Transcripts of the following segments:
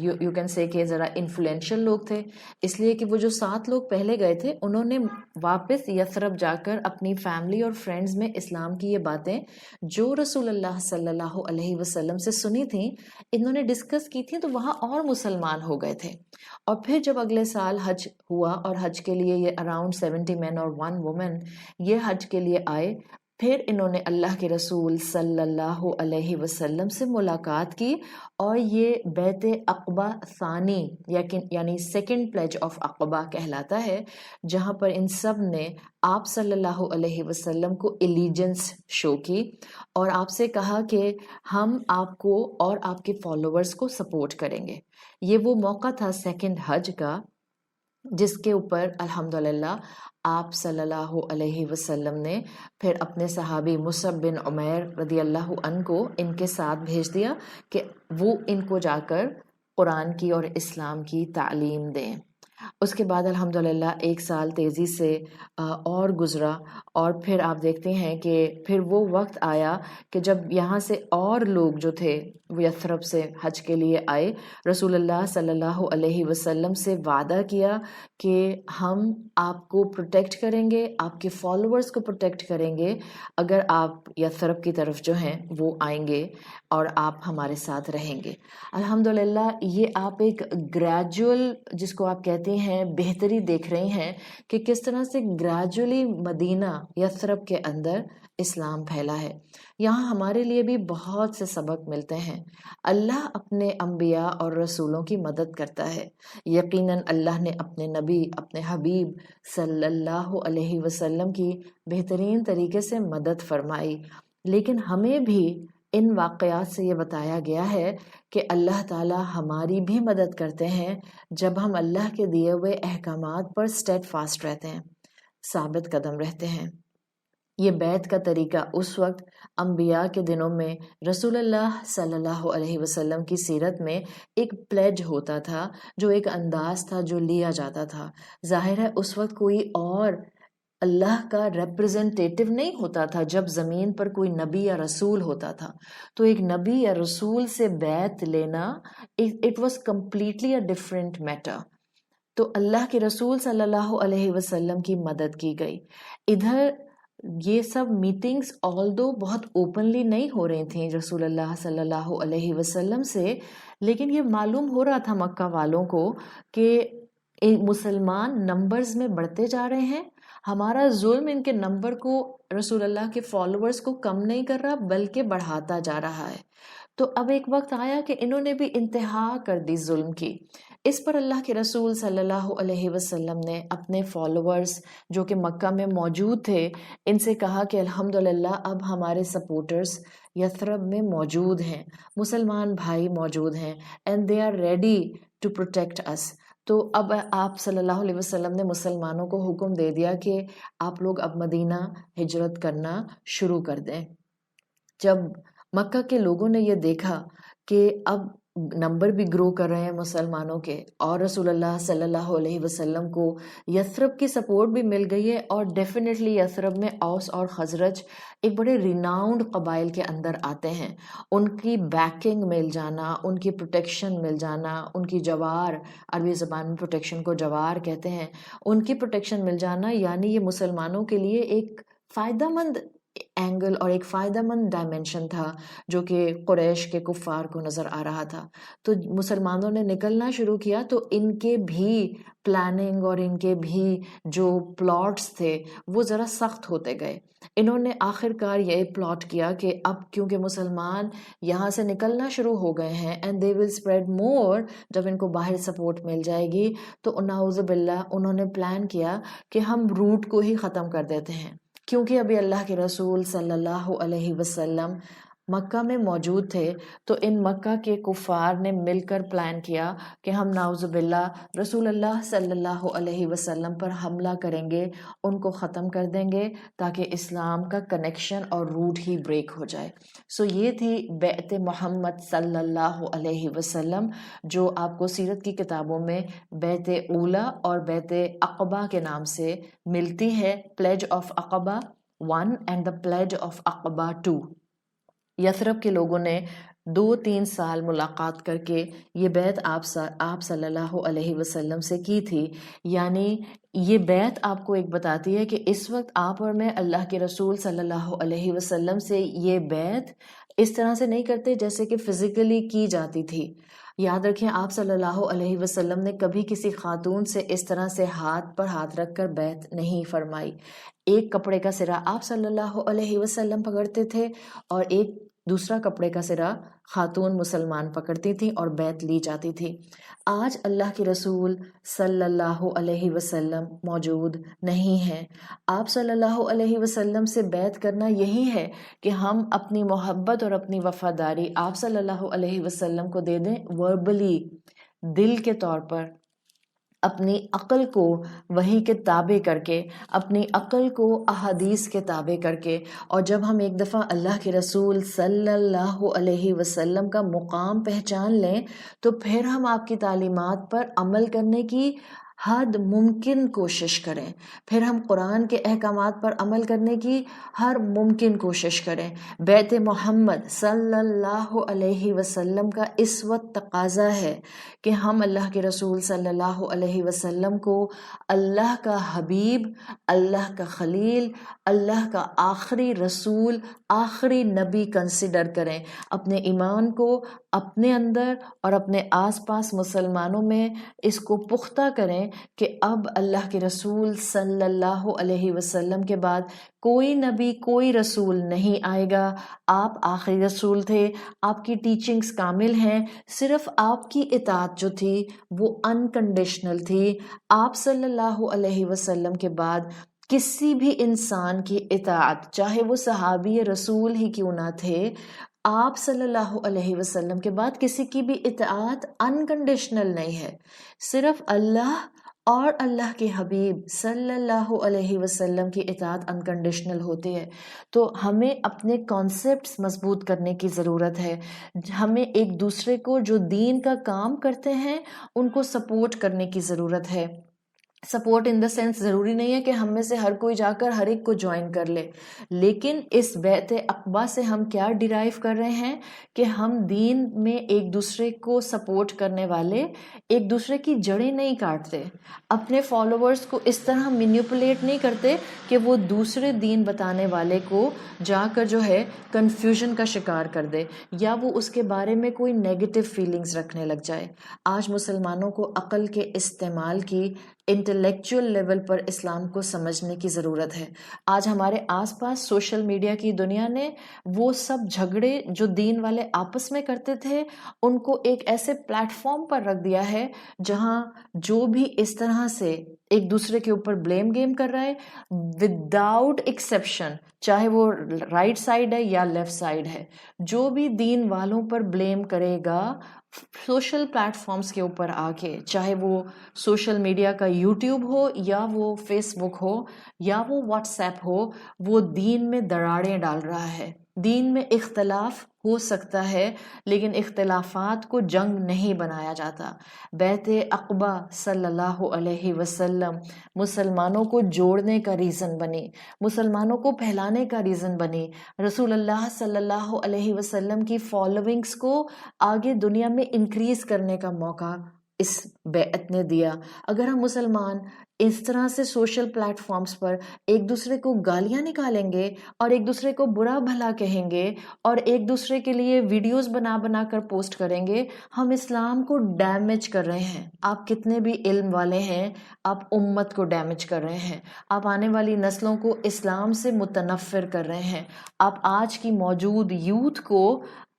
You can say کہ ذرا influential لوگ تھے، اس لیے کہ وہ جو 7 لوگ پہلے گئے تھے انہوں نے واپس یثرب جا کر اپنی فیملی اور فرینڈز میں اسلام کی یہ باتیں جو رسول اللہ صلی اللہ علیہ وسلم سے سنی تھیں انہوں نے ڈسکس کی تھیں، تو وہاں اور مسلمان ہو گئے تھے. اور پھر جب اگلے سال حج ہوا اور حج کے لیے یہ اراؤنڈ 70 مین اور 1 وومن یہ حج کے لیے آئے، پھر انہوں نے اللہ کے رسول صلی اللہ علیہ وسلم سے ملاقات کی، اور یہ بیعت عقبہ ثانی یعنی سیکنڈ پلیج آف عقبہ کہلاتا ہے، جہاں پر ان سب نے آپ صلی اللہ علیہ وسلم کو ایلیجنس شو کی اور آپ سے کہا کہ ہم آپ کو اور آپ کے فالوورز کو سپورٹ کریں گے. یہ وہ موقع تھا سیکنڈ حج کا جس کے اوپر الحمدللہ آپ صلی اللہ علیہ وسلم نے پھر اپنے صحابی مصعب بن عمیر رضی اللہ عنہ کو ان کے ساتھ بھیج دیا کہ وہ ان کو جا کر قرآن کی اور اسلام کی تعلیم دیں. اس کے بعد الحمدللہ 1 سال تیزی سے اور گزرا، اور پھر آپ دیکھتے ہیں کہ پھر وہ وقت آیا کہ جب یہاں سے اور لوگ جو تھے وہ یثرب سے حج کے لیے آئے. رسول اللہ صلی اللہ علیہ وسلم سے وعدہ کیا کہ ہم آپ کو پروٹیکٹ کریں گے، آپ کے فالوورز کو پروٹیکٹ کریں گے اگر آپ یثرب کی طرف جو ہیں وہ آئیں گے اور آپ ہمارے ساتھ رہیں گے. الحمدللہ یہ آپ ایک گریجول جس کو آپ کہتے ہیں بہتری دیکھ رہے ہیں کہ کس طرح سے گریجولی مدینہ یثرب کے اندر اسلام پھیلا ہے. یہاں ہمارے لیے بھی بہت سے سبق ملتے ہیں. اللہ اپنے انبیاء اور رسولوں کی مدد کرتا ہے. یقیناً اللہ نے اپنے نبی اپنے حبیب صلی اللہ علیہ وسلم کی بہترین طریقے سے مدد فرمائی، لیکن ہمیں بھی ان واقعات سے یہ بتایا گیا ہے کہ اللہ تعالی ہماری بھی مدد کرتے ہیں جب ہم اللہ کے دیے ہوئے احکامات پر اسٹیڈ فاسٹ رہتے ہیں، ثابت قدم رہتے ہیں. یہ بیعت کا طریقہ اس وقت انبیاء کے دنوں میں رسول اللہ صلی اللہ علیہ وسلم کی سیرت میں ایک پلیج ہوتا تھا، جو ایک انداز تھا جو لیا جاتا تھا. ظاہر ہے اس وقت کوئی اور اللہ کا ریپرزنٹیٹیو نہیں ہوتا تھا. جب زمین پر کوئی نبی یا رسول ہوتا تھا تو ایک نبی یا رسول سے بیعت لینا it was completely a different matter. تو اللہ کے رسول صلی اللہ علیہ وسلم کی مدد کی گئی. ادھر یہ سب میٹنگز آلدو بہت اوپنلی نہیں ہو رہی تھیں رسول اللہ صلی اللہ علیہ وسلم سے، لیکن یہ معلوم ہو رہا تھا مکہ والوں کو کہ مسلمان نمبرز میں بڑھتے جا رہے ہیں، ہمارا ظلم ان کے نمبر کو رسول اللہ کے فالوورز کو کم نہیں کر رہا بلکہ بڑھاتا جا رہا ہے. تو اب ایک وقت آیا کہ انہوں نے بھی انتہا کر دی ظلم کی. اس پر اللہ کے رسول صلی اللہ علیہ وسلم نے اپنے فالوورز جو کہ مکہ میں موجود تھے ان سے کہا کہ الحمدللہ اب ہمارے سپورٹرز یثرب میں موجود ہیں، مسلمان بھائی موجود ہیں، and they are ready to protect us. تو اب آپ صلی اللہ علیہ وسلم نے مسلمانوں کو حکم دے دیا کہ آپ لوگ اب مدینہ ہجرت کرنا شروع کر دیں. جب مکہ کے لوگوں نے یہ دیکھا کہ اب نمبر بھی گرو کر رہے ہیں مسلمانوں کے اور رسول اللہ صلی اللہ علیہ وسلم کو یثرب کی سپورٹ بھی مل گئی ہے، اور ڈیفینیٹلی یثرب میں اوس اور خزرج ایک بڑے ریناؤنڈ قبائل کے اندر آتے ہیں، ان کی بیکنگ مل جانا، ان کی پروٹیکشن مل جانا، ان کی جوار، عربی زبان میں پروٹیکشن کو جوار کہتے ہیں، ان کی پروٹیکشن مل جانا یعنی یہ مسلمانوں کے لیے ایک فائدہ مند اینگل اور ایک فائدہ مند ڈائمنشن تھا جو کہ قریش کے کفار کو نظر آ رہا تھا. تو مسلمانوں نے نکلنا شروع کیا تو ان کے بھی پلاننگ اور ان کے بھی جو پلاٹس تھے وہ ذرا سخت ہوتے گئے. انہوں نے آخر کار یہ پلاٹ کیا کہ اب کیونکہ مسلمان یہاں سے نکلنا شروع ہو گئے ہیں اینڈ دے ول اسپریڈ مور، جب ان کو باہر سپورٹ مل جائے گی تو نعوذ باللہ انہوں نے پلان کیا کہ ہم روٹ کو ہی ختم کر دیتے ہیں. کیونکہ ابھی اللہ کے رسول صلی اللہ علیہ وسلم مکہ میں موجود تھے تو ان مکہ کے کفار نے مل کر پلان کیا کہ ہم نعوذ باللہ رسول اللہ صلی اللہ علیہ وسلم پر حملہ کریں گے، ان کو ختم کر دیں گے تاکہ اسلام کا کنیکشن اور روٹ ہی بریک ہو جائے. سو یہ تھی بیعت محمد صلی اللہ علیہ وسلم جو آپ کو سیرت کی کتابوں میں بیعت اولا اور بیعت عقبہ کے نام سے ملتی ہے. Pledge of Aqabah 1 and the pledge of Aqabah 2. Yathrib کے لوگوں نے 2-3 سال ملاقات کر کے یہ بیعت آپ صلی اللہ علیہ وسلم سے کی تھی. یعنی یہ بیعت آپ کو ایک بتاتی ہے کہ اس وقت آپ اور میں اللہ کے رسول صلی اللہ علیہ وسلم سے یہ بیعت اس طرح سے نہیں کرتے جیسے کہ فزیکلی کی جاتی تھی. یاد رکھیں آپ صلی اللہ علیہ وسلم نے کبھی کسی خاتون سے اس طرح سے ہاتھ پر ہاتھ رکھ کر بیعت نہیں فرمائی. ایک کپڑے کا سرا آپ صلی اللہ علیہ وسلم پکڑتے تھے اور ایک دوسرا کپڑے کا سرا خاتون مسلمان پکڑتی تھی اور بیعت لی جاتی تھی. آج اللہ کے رسول صلی اللہ علیہ وسلم موجود نہیں ہیں. آپ صلی اللہ علیہ وسلم سے بیعت کرنا یہی ہے کہ ہم اپنی محبت اور اپنی وفاداری آپ صلی اللہ علیہ وسلم کو دے دیں وربلی، دل کے طور پر، اپنی عقل کو وحی کے تابع کر کے، اپنی عقل کو احادیث کے تابع کر کے. اور جب ہم ایک دفعہ اللہ کے رسول صلی اللہ علیہ وسلم کا مقام پہچان لیں تو پھر ہم آپ کی تعلیمات پر عمل کرنے کی حد ممکن کوشش کریں، پھر ہم قرآن کے احکامات پر عمل کرنے کی ہر ممکن کوشش کریں. بیعت محمد صلی اللہ علیہ وسلم کا اس وقت تقاضا ہے کہ ہم اللہ کے رسول صلی اللہ علیہ وسلم کو اللہ کا حبیب، اللہ کا خلیل، اللہ کا آخری رسول، آخری نبی کنسیڈر کریں. اپنے ایمان کو اپنے اندر اور اپنے آس پاس مسلمانوں میں اس کو پختہ کریں کہ اب اللہ کے رسول صلی اللہ علیہ وسلم کے بعد کوئی نبی، کوئی رسول نہیں آئے گا. آپ آخری رسول تھے، آپ کی ٹیچنگز کامل ہیں، صرف آپ کی اطاعت جو تھی وہ انکنڈیشنل تھی. آپ صلی اللہ علیہ وسلم کے بعد کسی بھی انسان کی اطاعت، چاہے وہ صحابی رسول ہی کیوں نہ تھے، آپ صلی اللہ علیہ وسلم کے بعد کسی کی بھی اطاعت انکنڈیشنل نہیں ہے. صرف اللہ اور اللہ کے حبیب صلی اللہ علیہ وسلم کی اطاعت انکنڈیشنل ہوتی ہے. تو ہمیں اپنے کانسیپٹس مضبوط کرنے کی ضرورت ہے. ہمیں ایک دوسرے کو جو دین کا کام کرتے ہیں ان کو سپورٹ کرنے کی ضرورت ہے. سپورٹ ان دا سینس ضروری نہیں ہے کہ ہم میں سے ہر کوئی جا کر ہر ایک کو جوائن کر لے، لیکن اس بیعت عقبہ سے ہم کیا ڈیرائیو کر رہے ہیں کہ ہم دین میں ایک دوسرے کو سپورٹ کرنے والے ایک دوسرے کی جڑیں نہیں کاٹتے، اپنے فالوورز کو اس طرح مینیپولیٹ نہیں کرتے کہ وہ دوسرے دین بتانے والے کو جا کر جو ہے کنفیوژن کا شکار کر دے یا وہ اس کے بارے میں کوئی نیگیٹو فیلنگز رکھنے لگ جائے. آج مسلمانوں کو عقل کے استعمال کی انٹلیکچوئل لیول پر اسلام کو سمجھنے کی ضرورت ہے. آج ہمارے آس پاس سوشل میڈیا کی دنیا نے وہ سب جھگڑے جو دین والے آپس میں کرتے تھے ان کو ایک ایسے پلیٹ فارم پر رکھ دیا ہے جہاں جو بھی اس طرح سے ایک دوسرے کے اوپر بلیم گیم کر رہا ہے وداؤٹ ایکسیپشن، چاہے وہ رائٹ سائڈ ہے یا لیفٹ سائڈ ہے، جو بھی دین والوں پر بلیم کرے گا سوشل پلیٹ فارمز کے اوپر آ کے، چاہے وہ سوشل میڈیا کا یوٹیوب ہو یا وہ فیس بک ہو یا وہ واٹس ایپ ہو، وہ دین میں دراڑیں ڈال رہا ہے. دین میں اختلاف ہو سکتا ہے لیکن اختلافات کو جنگ نہیں بنایا جاتا. بیعت عقبہ صلی اللہ علیہ وسلم مسلمانوں کو جوڑنے کا ریزن بنی، مسلمانوں کو پھیلانے کا ریزن بنی. رسول اللہ صلی اللہ علیہ وسلم کی فالوئنگز کو آگے دنیا میں انکریز کرنے کا موقع اس بیعت نے دیا. اگر ہم مسلمان اس طرح سے سوشل پلیٹ فارمز پر ایک دوسرے کو گالیاں نکالیں گے اور ایک دوسرے کو برا بھلا کہیں گے اور ایک دوسرے کے لیے ویڈیوز بنا بنا کر پوسٹ کریں گے، ہم اسلام کو ڈیمیج کر رہے ہیں. آپ کتنے بھی علم والے ہیں، آپ امت کو ڈیمیج کر رہے ہیں، آپ آنے والی نسلوں کو اسلام سے متنفر کر رہے ہیں. آپ آج کی موجود یوتھ کو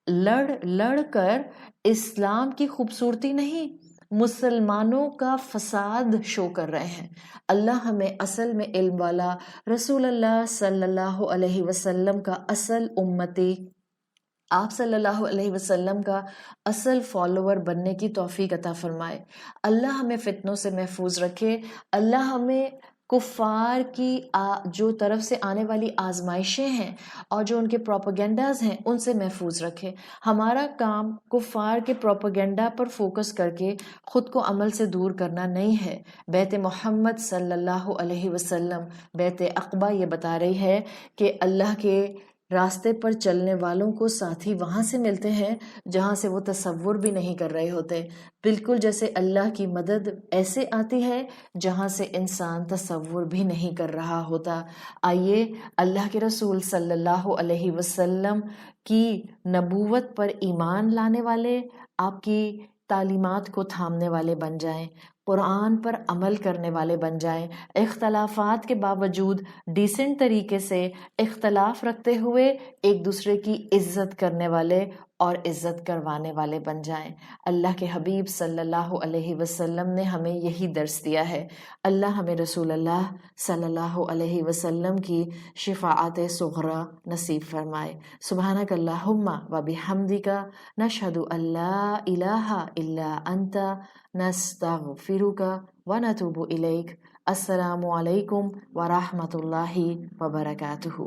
لڑ کر اسلام کی خوبصورتی نہیں، مسلمانوں کا فساد شو کر رہے ہیں. اللہ ہمیں اصل میں علم والا، رسول اللہ صلی اللہ علیہ وسلم کا اصل امتی، آپ صلی اللہ علیہ وسلم کا اصل فالوور بننے کی توفیق عطا فرمائے. اللہ ہمیں فتنوں سے محفوظ رکھے. اللہ ہمیں کفار کی جو طرف سے آنے والی آزمائشیں ہیں اور جو ان کے پروپیگنڈاز ہیں ان سے محفوظ رکھے. ہمارا کام کفار کے پروپیگنڈا پر فوکس کر کے خود کو عمل سے دور کرنا نہیں ہے. بیعت محمد صلی اللہ علیہ وسلم، بیعت عقبہ یہ بتا رہی ہے کہ اللہ کے راستے پر چلنے والوں کو ساتھی وہاں سے ملتے ہیں جہاں سے وہ تصور بھی نہیں کر رہے ہوتے، بالکل جیسے اللہ کی مدد ایسے آتی ہے جہاں سے انسان تصور بھی نہیں کر رہا ہوتا۔ آئیے اللہ کے رسول صلی اللہ علیہ وسلم کی نبوت پر ایمان لانے والے، آپ کی تعلیمات کو تھامنے والے بن جائیں، قرآن پر عمل کرنے والے بن جائیں، اختلافات کے باوجود ڈیسنٹ طریقے سے اختلاف رکھتے ہوئے ایک دوسرے کی عزت کرنے والے اور عزت کروانے والے بن جائیں۔ اللہ کے حبیب صلی اللہ علیہ وسلم نے ہمیں یہی درس دیا ہے۔ اللہ ہمیں رسول اللہ صلی اللہ علیہ وسلم کی شفاعت صغری نصیب فرمائے۔ سبحانک اللہم و بحمدک نشہد ان لا الہ الا انت نستغفرک و نتوب الیک۔ السلام علیکم ورحمۃ اللہ وبرکاتہ۔